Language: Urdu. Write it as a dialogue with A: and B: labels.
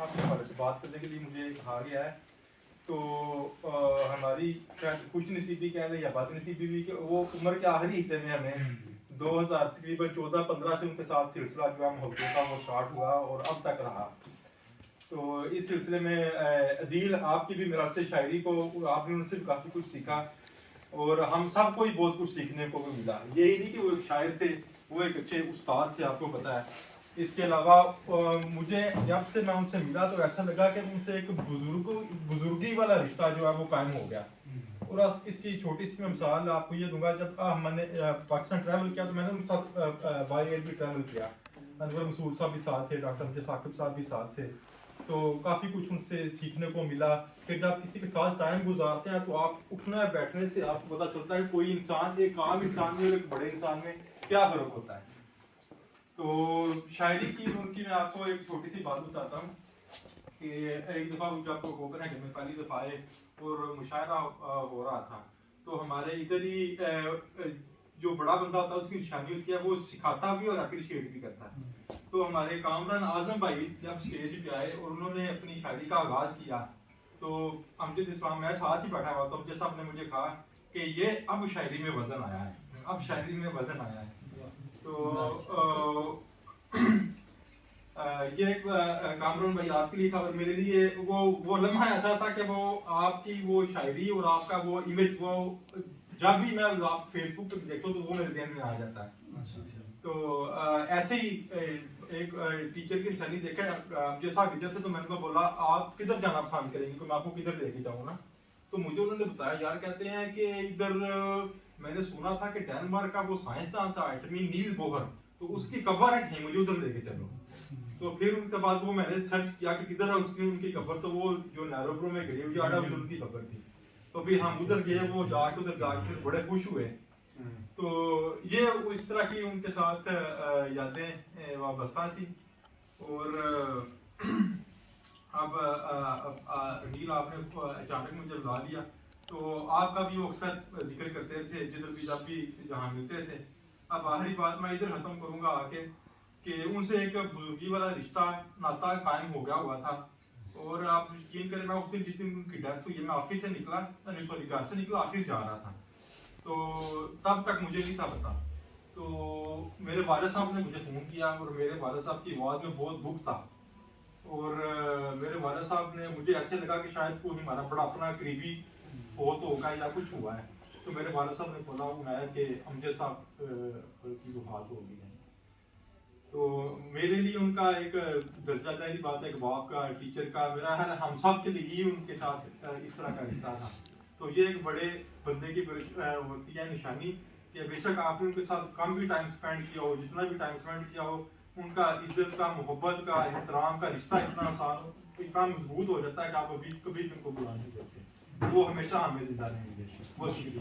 A: آپ کے حوالے سے بات کرنے کے لیے مجھے کہا گیا ہے. تو ہماری شاید خوش نصیبی کہہ لیں یا بد نصیبی بھی کہ وہ عمر کے آخری حصے میں ہمیں 2000 تقریباً 14-15 سے ان کے ساتھ سلسلہ جو ہے محبت کا وہ اسٹارٹ ہوا اور اب تک رہا. تو اس سلسلے میں عدیل آپ کی بھی میرا سے شاعری کو آپ نے ان سے بھی کافی کچھ سیکھا اور ہم سب کو ہی بہت کچھ سیکھنے کو بھی ملا. یہی نہیں کہ وہ ایک شاعر تھے, وہ ایک اچھے استاد تھے, آپ کو پتہ ہے. اس کے علاوہ مجھے جب سے میں ان سے ملا تو ایسا لگا کہ ان سے ایک بزرگی والا رشتہ جو ہے وہ قائم ہو گیا. اور اس کی چھوٹی سی میں مثال آپ کو یہ دوں گا. جب ہم نے پاکستان ٹریول کیا تو میں نے ان کے ساتھ بائی ایئر بھی ٹریول کیا. انور مسعود صاحب بھی ساتھ تھے, ڈاکٹر مجھے ثاقب صاحب بھی ساتھ تھے. تو کافی کچھ ان سے سیکھنے کو ملا کہ جب کسی کے ساتھ ٹائم گزارتے ہیں تو آپ اٹھنا بیٹھنے سے آپ کو پتہ چلتا ہے کوئی انسان ایک عام انسان میں اور ایک بڑے انسان میں کیا فرق ہوتا ہے. تو شاعری کی ان کی میں آپ کو ایک چھوٹی سی بات بتاتا ہوں کہ ایک دفعہ جب کوپن میں پہلی دفعہ آئے اور مشاعرہ ہو رہا تھا تو ہمارے ادھر ہی جو بڑا بندہ ہوتا ہے اس کی نشانی ہوتی ہے وہ سکھاتا بھی اور اپریشیٹ بھی کرتا ہے. تو ہمارے کامران اعظم بھائی جب اسٹیج پہ آئے اور انہوں نے اپنی شاعری کا آغاز کیا تو امجد اسلام میں ساتھ ہی بیٹھا ہوا تو امجد صاحب نے مجھے کہا کہ یہ اب شاعری میں وزن آیا ہے, اب شاعری میں وزن آیا ہے. تو یہ ایک کامران بھائی آپ کے لیے تھا اور میرے لیے وہ لمحہ ایسا تھا کہ وہ آپ کی وہ شاعری اور آپ کا وہ امیج وہ جب بھی میں آپ فیس بک پہ دیکھتا ہوں تو وہ میرے ذہن میں آ جاتا ہے. تو ایسے ہی ایک ٹیچر کی نشانی دیکھا مجھے صاحب ادھر تھے تو میں نے کو بولا آپ کدھر جانا پسند کریں گے تو میں آپ کو کدھر لے کے جاؤں نا. تو مجھے انہوں نے بتایا یار کہتے ہیں کہ ادھر میں نے سنا تھا کہ ڈینمارک کا وہ سائنسدان تھا ایٹمی نیلز بوہر تو اس کی قبر ہے کہیں مجھے ادھر لے کے چلو. تو پھر اس کے بعد وہ میں نے سرچ کیا کہ کدھر ہے اس کی ان کی قبر تو وہ جو نیروبرو میں گئی ہوئی آڈا ادھر ان کی قبر تھی. تو پھر ہم ادھر گئے وہ جا کے ادھر جا کے بڑے خوش ہوئے. تو یہ اس طرح کی ان کے ساتھ یادیں وابستہ تھی. اور اب عدیل آپ نے اچانک مجھے بلا لیا تو آپ کا بھی وہ اکثر ذکر کرتے تھے جدھر بھی جب بھی جہاں ملتے تھے. اب آخری بات میں ادھر ختم کروں گا آ کے کہ ان سے ایک بزرگی والا رشتہ ناتا قائم ہو گیا ہوا تھا. اور آپ یقین کریں میں اس دن جس دن ان کی ڈیتھ ہوئی میں آفس سے نکلا سوری گھر سے نکلا آفس جا رہا تھا تو تب تک مجھے نہیں تھا پتا. تو میرے والد صاحب نے مجھے فون کیا اور میرے والد صاحب کی آواز میں بہت دکھ تھا. اور میرے والد صاحب نے مجھے ایسے لگا کہ شاید کوئی ہمارا بڑا اپنا قریبی فوت ہوگا یا کچھ ہوا ہے. تو میرے والد صاحب نے بولا بنایا کہ امجد صاحب کی وفات ہو گئی ہے. تو میرے لیے ان کا ایک درجہ ذیلی بات ہے ایک باپ کا ٹیچر کا میرا ہے ہم سب کے لیے ہی ان کے ساتھ اس طرح کا رشتہ تھا. تو یہ ایک بڑے بندے کی ہوتی ہے نشانی کہ بے شک آپ نے ان کے ساتھ کم بھی ٹائم اسپینڈ کیا ہو جتنا بھی ٹائم اسپینڈ کیا ہو ان کا عزت کا محبت کا احترام کا رشتہ اتنا مضبوط ہو جاتا ہے کہ آپ کبھی ان کو بلا نہیں سکتے. وہ ہمیشہ ہمیں زندہ رہیں گے. بہت شکریہ.